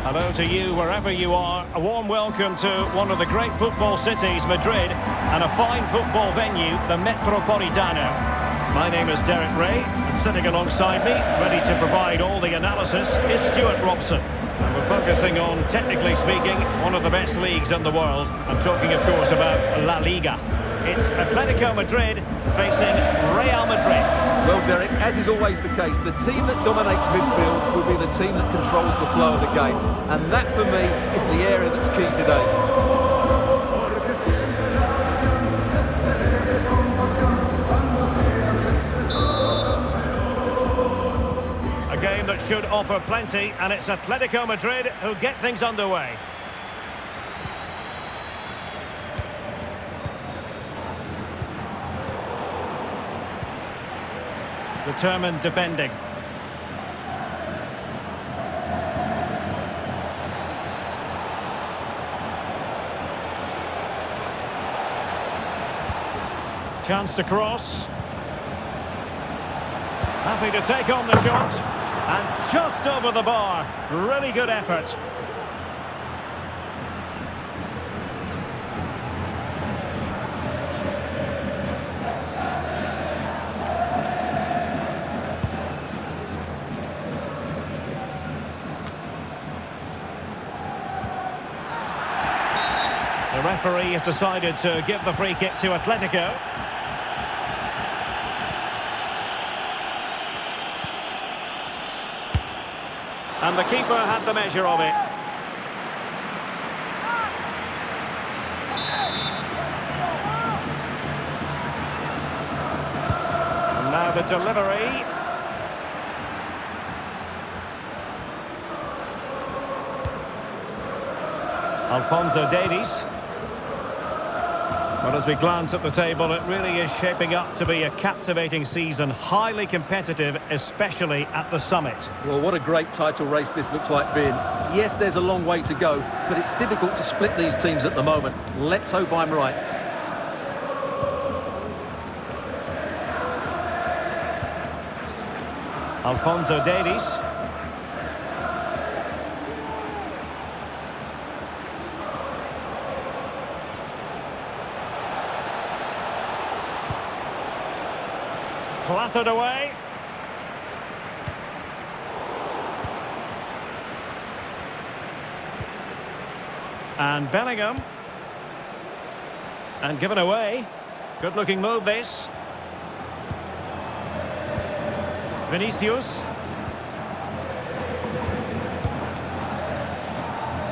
Hello to you wherever you are. A warm welcome to one of the great football cities, Madrid, and a fine football venue, the Metropolitano. My name is Derek Ray, and sitting alongside me, ready to provide all the analysis, is Stuart Robson. And we're focusing on, technically speaking, one of the best leagues in the world. I'm talking, of course, about La Liga. It's Atletico Madrid facing Real Madrid. Well, Derek, as is always the case, the team that dominates midfield will be the team that controls the flow of the game. And that, for me, is the area that's key today. A game that should offer plenty, and it's Atletico Madrid who get things underway. Determined defending. Chance to cross. Happy to take on the shot. And just over the bar. Really good effort. The referee has decided to give the free kick to Atletico. And the keeper had the measure of it. And now the delivery. Alphonso Davies. Well, as we glance at the table, it really is shaping up to be a captivating season, highly competitive, especially at the summit. Well, what a great title race this looks like being. Yes, there's a long way to go, but it's difficult to split these teams at the moment. Let's hope I'm right. Alphonso Davies. Clattered away. And Bellingham. And given away. Good looking move this. Vinicius.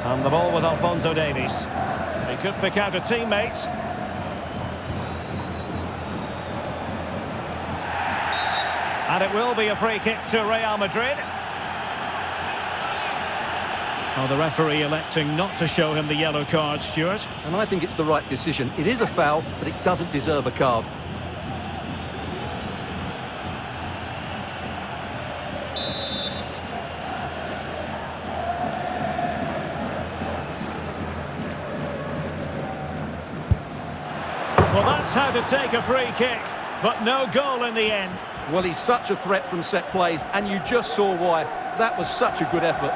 And the ball with Alphonso Davies. He could pick out a teammate. And it will be a free kick to Real Madrid. Oh, the referee electing not to show him the yellow card, Stuart. And I think it's the right decision. It is a foul, but it doesn't deserve a card. Well, that's how to take a free kick, but no goal in the end. Well, he's such a threat from set plays, and you just saw why. That was such a good effort.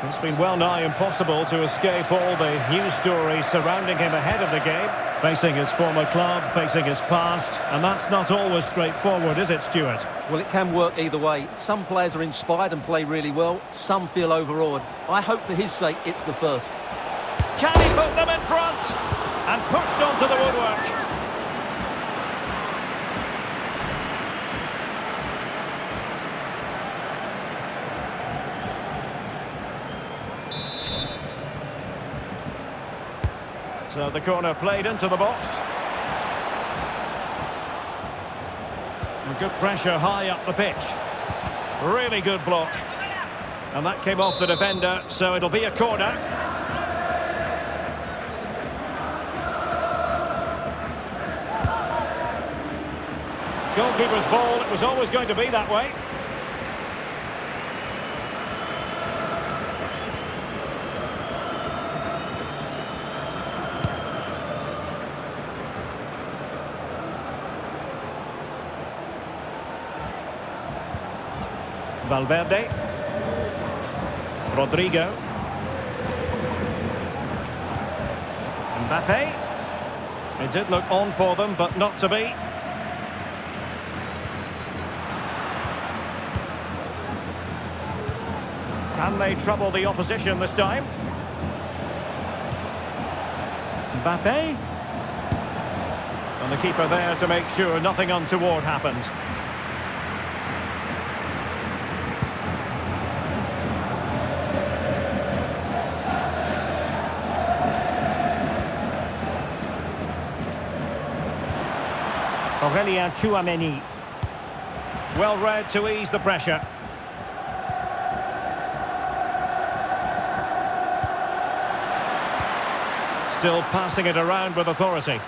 It's been well nigh impossible to escape all the news stories surrounding him ahead of the game. Facing his former club, facing his past, and that's not always straightforward, is it, Stuart? Well, it can work either way. Some players are inspired and play really well. Some feel overawed. I hope for his sake it's the first. Can he put them in front? And pushed onto the woodwork. So the corner played into the box. And good pressure high up the pitch. Really good block. And that came off the defender, so it'll be a corner. Goalkeeper's ball, it was always going to be that way. Valverde. Rodrigo. Mbappe. It did look on for them, but not to be. Can they trouble the opposition this time? Mbappe. And the keeper there to make sure nothing untoward happened. Aurelien Tchouameni. Well read to ease the pressure. Still passing it around with authority.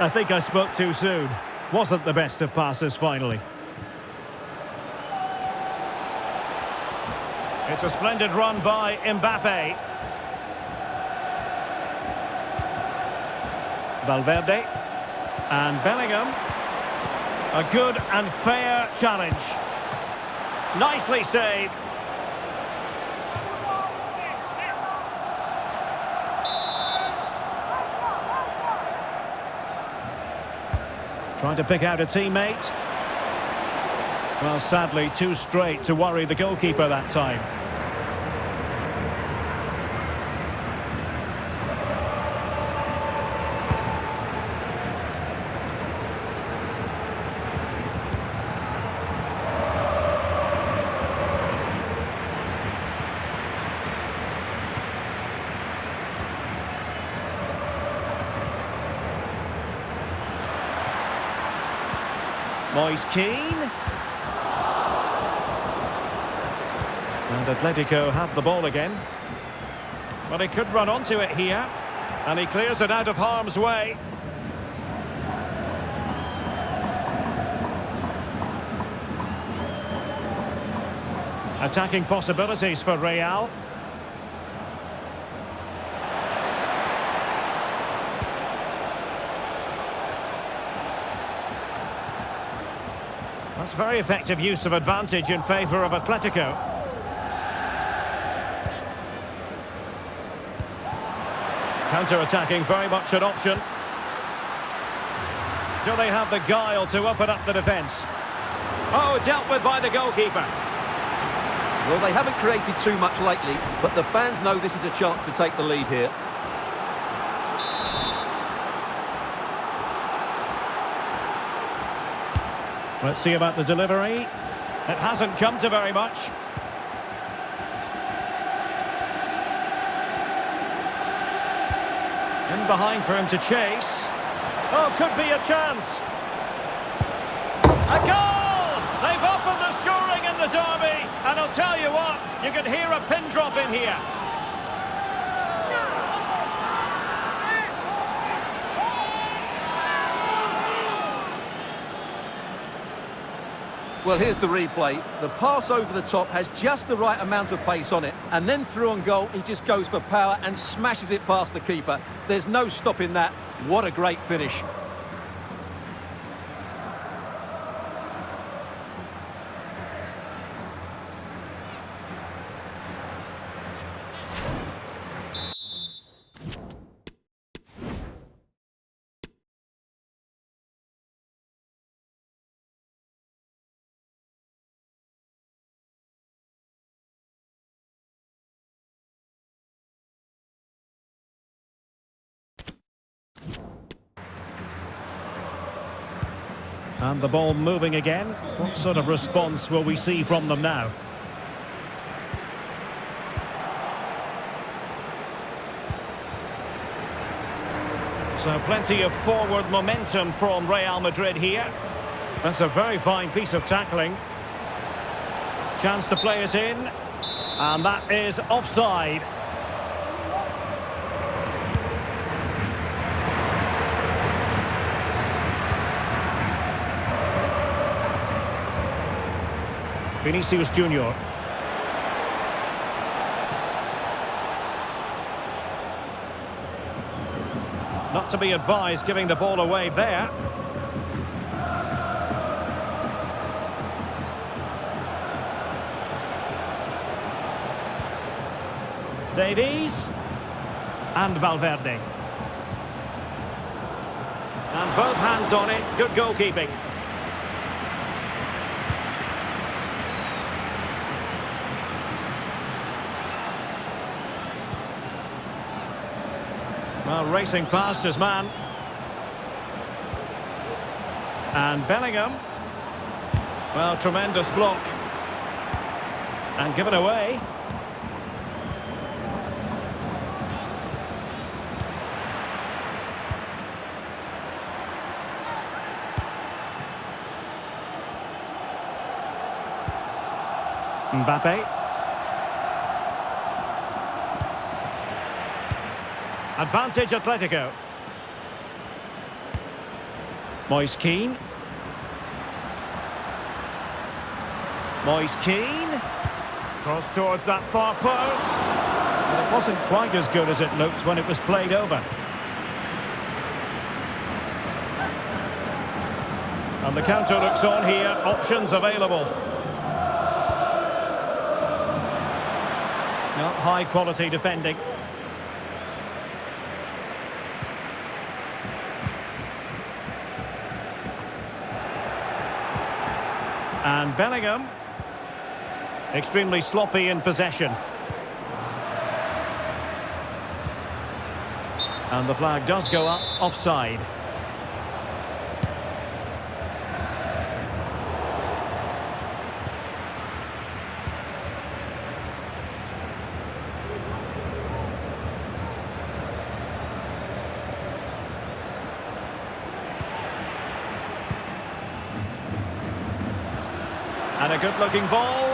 I think I spoke too soon. Wasn't the best of passes finally. It's a splendid run by Mbappe. Valverde. And Bellingham. A good and fair challenge. Nicely saved. Trying to pick out a teammate. Well, sadly, too straight to worry the goalkeeper that time. Moise Keane. And Atletico have the ball again. But he could run onto it here. And he clears it out of harm's way. Attacking possibilities for Real. That's very effective use of advantage in favour of Atletico. Counter-attacking, very much an option. Do they have the guile to open up the defence? Oh, dealt with by the goalkeeper. Well, they haven't created too much lately, but the fans know this is a chance to take the lead here. Let's see about the delivery. It hasn't come to very much. In behind for him to chase. Oh, could be a chance. A goal! They've opened the scoring in the derby. And I'll tell you what, you can hear a pin drop in here. Well, here's the replay. The pass over the top has just the right amount of pace on it. And then through on goal, he just goes for power and smashes it past the keeper. There's no stopping that. What a great finish. And the ball moving again. What sort of response will we see from them now? So plenty of forward momentum from Real Madrid here. That's a very fine piece of tackling. Chance to play it in. And that is offside. Vinicius Junior. Not to be advised giving the ball away there. Davies. And Valverde. And both hands on it. Good goalkeeping. Well, racing past his man. And Bellingham. Well, tremendous block. And given away. Mbappe. Advantage Atletico. Moise Kean. Moise Kean. Cross towards that far post. But it wasn't quite as good as it looked when it was played over. And the counter looks on here. Options available. Not high quality defending. And Bellingham. Extremely sloppy in possession. And the flag does go up, offside. And a good-looking ball.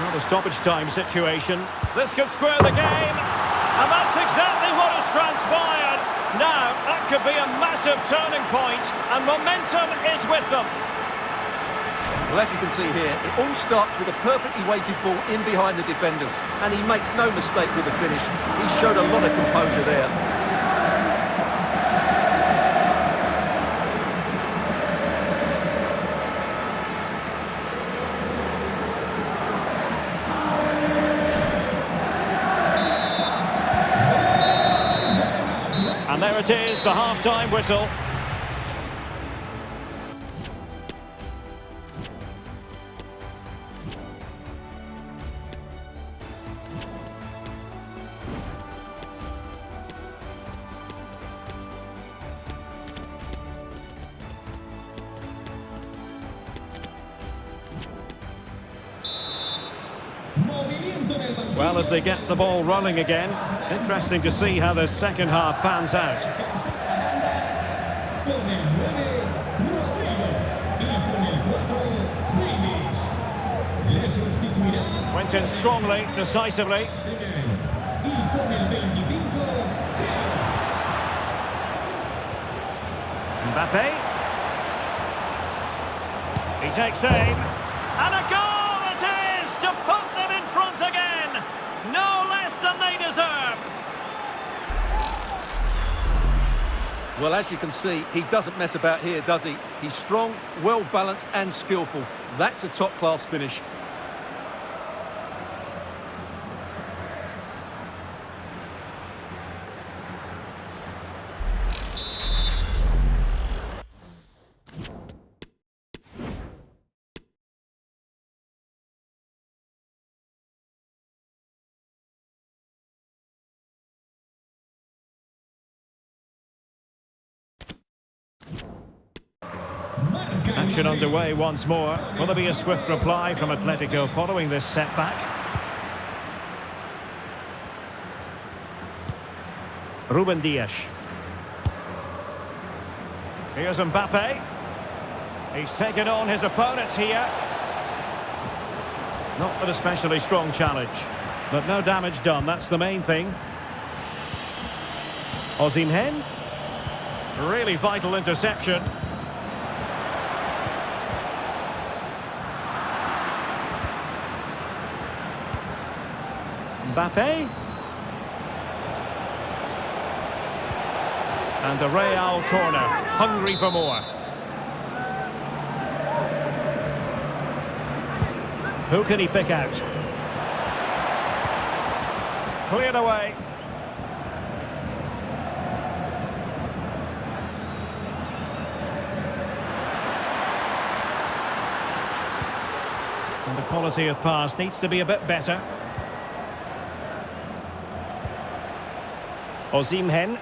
Not a stoppage time situation. This could square the game. And that's exactly what has transpired. Now, that could be a massive turning point, and momentum is with them. Well, as you can see here, it all starts with a perfectly weighted ball in behind the defenders. And he makes no mistake with the finish. He showed a lot of composure there. And there it is, the half-time whistle. Well, as they get the ball rolling again, interesting to see how the second half pans out. Went in strongly, decisively. Mbappe. He takes aim. And a goal it is to put them in front again. No less than they deserve. Well, as you can see, he doesn't mess about here, does he? He's strong, well-balanced and skillful. That's a top-class finish. Action underway once more. Will there be a swift reply from Atletico following this setback? Ruben Dias. Here's Mbappe. He's taken on his opponent here. Not an especially strong challenge, but no damage done, that's the main thing. Osimhen. Really vital interception. Mbappe. And a Real corner, hungry for more. Who can he pick out? Cleared away. And the quality of pass needs to be a bit better. Osimhen.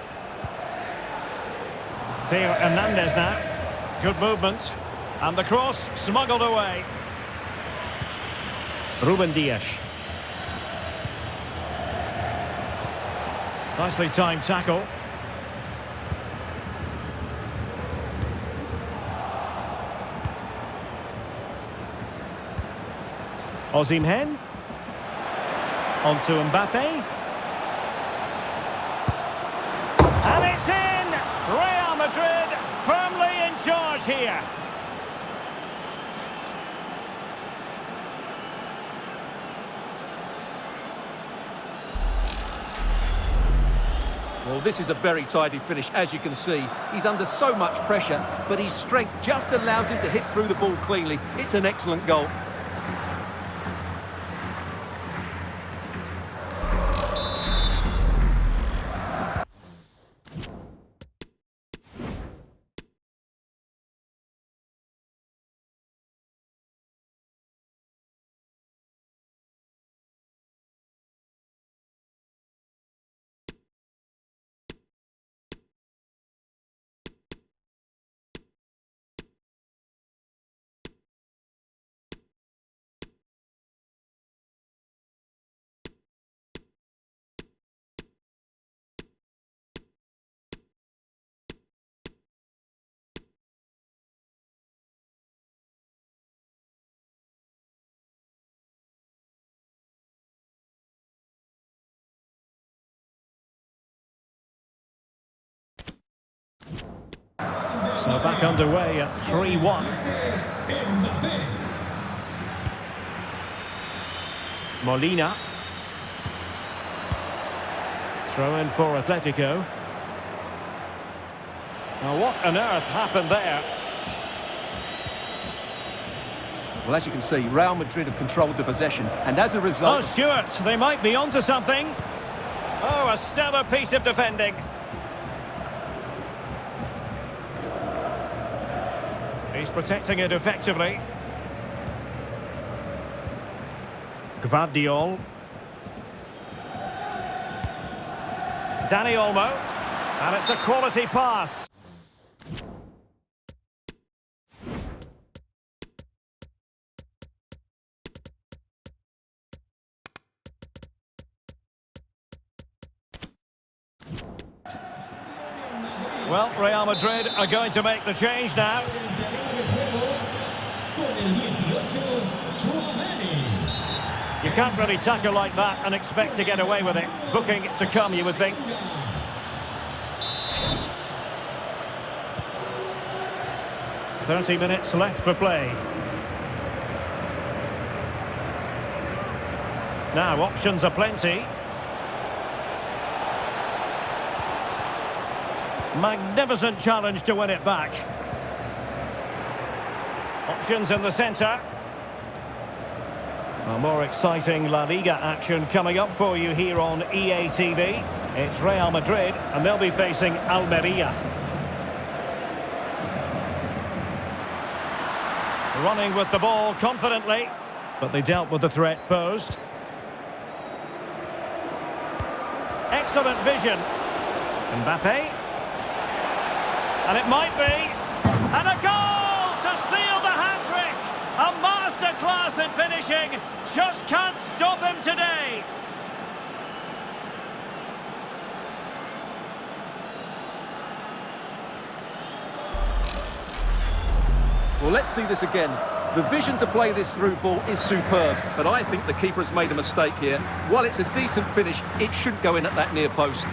Theo Hernandez now. Good movement. And the cross smuggled away. Ruben Dias. Nicely timed tackle. Osimhen. On to Mbappe. And it's in! Real Madrid firmly in charge here. Well, this is a very tidy finish, as you can see. He's under so much pressure, but his strength just allows him to hit through the ball cleanly. It's an excellent goal. So back underway at 3-1. Molina. Throw in for Atletico. Now what on earth happened there? Well, as you can see, Real Madrid have controlled the possession, and as a Oh, result... Stuart, they might be onto something. Oh, a stellar piece of defending. He's protecting it effectively. Gvardiol. Dani Olmo. And it's a quality pass. Well, Real Madrid are going to make the change now. You can't really tackle like that and expect to get away with it. Booking to come, you would think. "30 minutes left for play. Now, options are plenty. Magnificent challenge to win it back. Options in the centre. Well, more exciting La Liga action coming up for you here on EA TV. It's Real Madrid, and they'll be facing Almeria. Running with the ball confidently, but they dealt with the threat posed. Excellent vision. Mbappe. And it might be. And a goal to seal the hat-trick. A masterclass in finishing. Just can't stop him today. Well, let's see this again. The vision to play this through ball is superb, but I think the keeper has made a mistake here. While it's a decent finish, it shouldn't go in at that near post.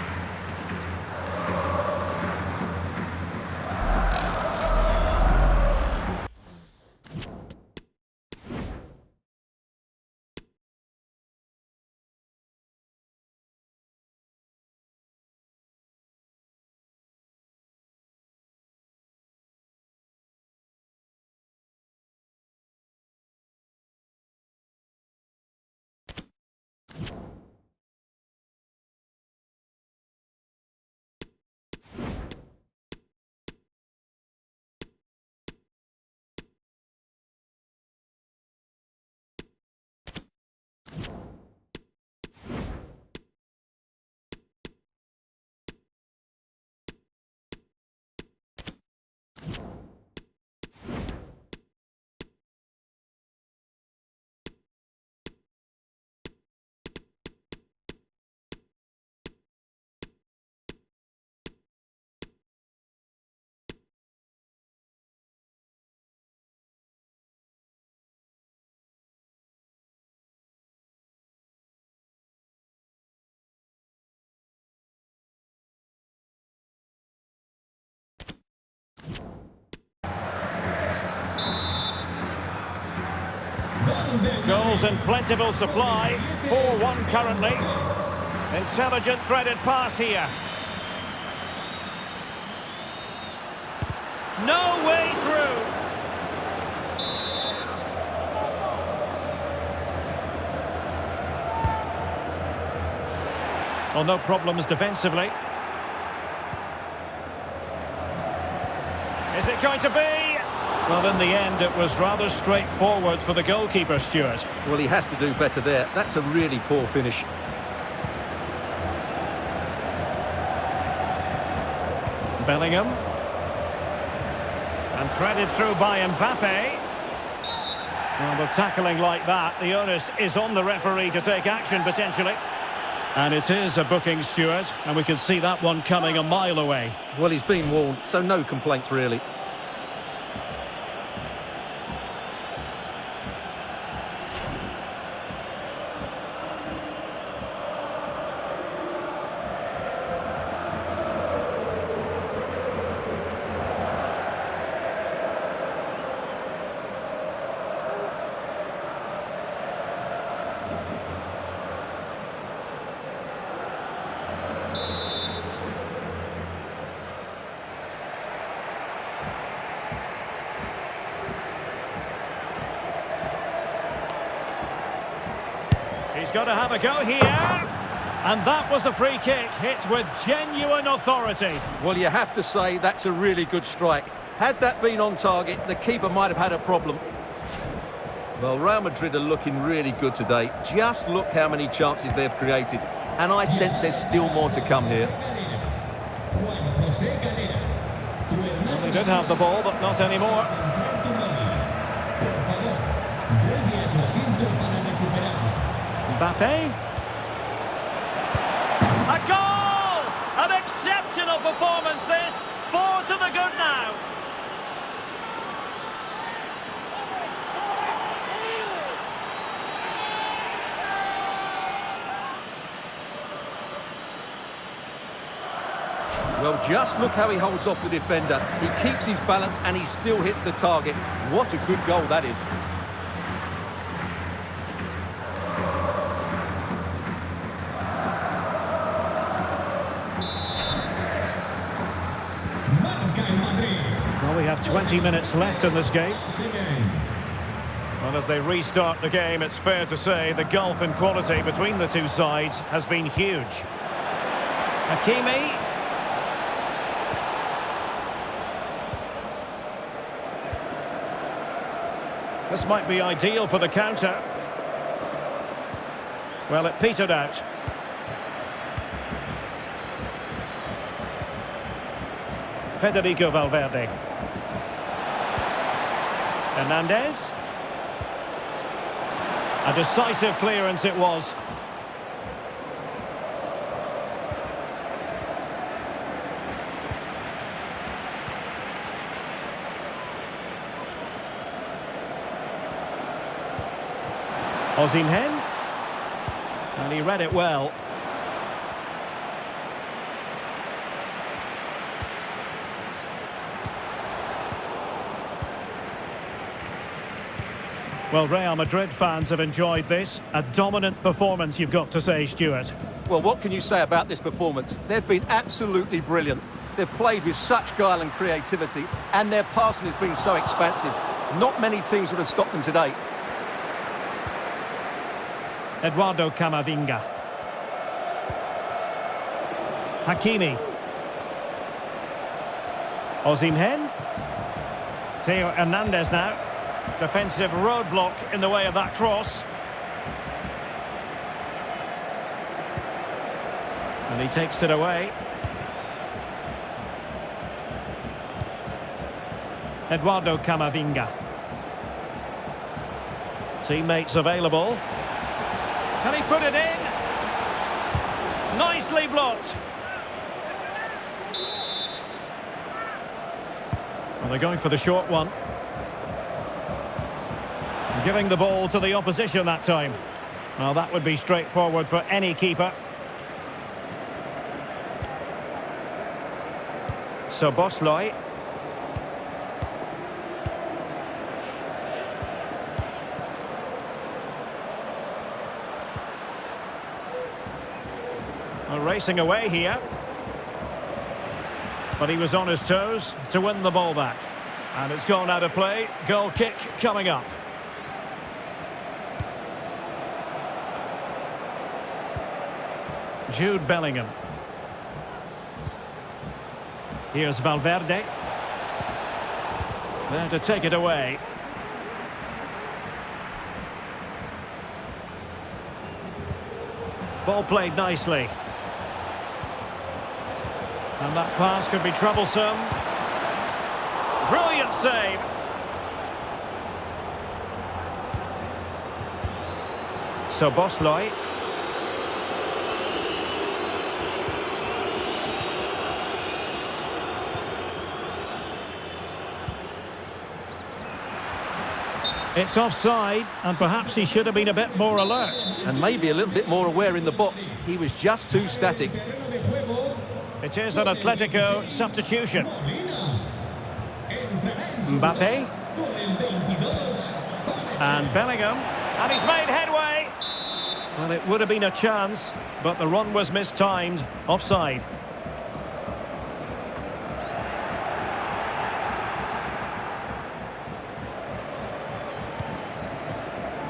Goals in plentiful supply. 4-1 currently. Intelligent threaded pass here. No way through. Well, no problems defensively. Is it going to be? Well, in the end, it was rather straightforward for the goalkeeper, Stuart. Well, he has to do better there. That's a really poor finish. Bellingham. And threaded through by Mbappe. Well, with tackling like that, the onus is on the referee to take action, potentially. And it is a booking, Stuart, and we can see that one coming a mile away. Well, he's been warned, so no complaints, really. He's got to have a go here. And that was a free kick, hit with genuine authority. Well, you have to say that's a really good strike. Had that been on target, the keeper might have had a problem. Well, Real Madrid are looking really good today. Just look how many chances they've created. And I sense there's still more to come here. Well, they did have the ball, but not anymore. Mbappe. A goal! An exceptional performance this. 4 to the good now. Well, just look how he holds off the defender. He keeps his balance and he still hits the target. What a good goal that is. Well, we have 20 minutes left in this game. Well, as they restart the game, it's fair to say the gulf in quality between the two sides has been huge. Hakimi. This might be ideal for the counter. Well, it petered out. Federico Valverde. Hernandez. A decisive clearance it was. Osimhen. And he read it well. Well, Real Madrid fans have enjoyed this. A dominant performance, you've got to say, Stuart. Well, what can you say about this performance? They've been absolutely brilliant. They've played with such guile and creativity, and their passing has been so expansive. Not many teams would have stopped them today. Eduardo Camavinga. Hakimi. Osimhen. Theo Hernandez now. Defensive roadblock in the way of that cross. And he takes it away. Eduardo Camavinga. Teammates available. Can he put it in? Nicely blocked. Well, they're going for the short one. Giving the ball to the opposition that time. Well, that would be straightforward for any keeper. So Bosley. Well, racing away here. But he was on his toes to win the ball back. And it's gone out of play. Goal kick coming up. Jude Bellingham. Here's Valverde. There to take it away. Ball played nicely. And that pass could be troublesome. Brilliant save. So Bosley. It's offside, and perhaps he should have been a bit more alert. And maybe a little bit more aware in the box. He was just too static. It is an Atletico substitution. Mbappe. And Bellingham. And he's made headway. Well, it would have been a chance, but the run was mistimed. Offside.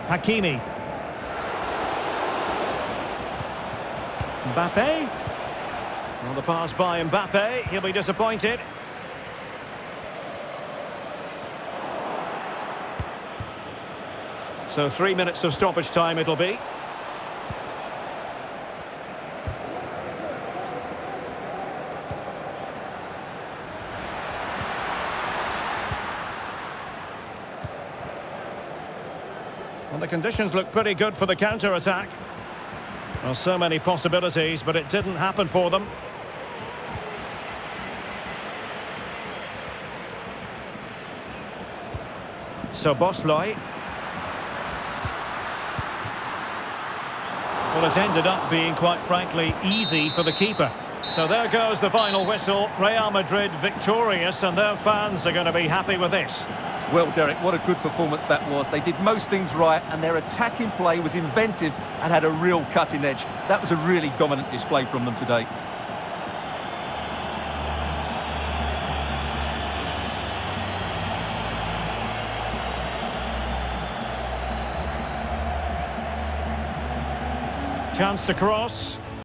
Hakimi. Mbappe. Well, the pass by Mbappe. He'll be disappointed. So 3 minutes of stoppage time it'll be. Well, the conditions look pretty good for the counter-attack. Well, so many possibilities, but it didn't happen for them. So Bosley. Well, it's ended up being, quite frankly, easy for the keeper. So there goes the final whistle. Real Madrid victorious, and their fans are going to be happy with this. Well, Derek, what a good performance that was. They did most things right, and their attacking play was inventive and had a real cutting edge. That was a really dominant display from them today. Chance to cross.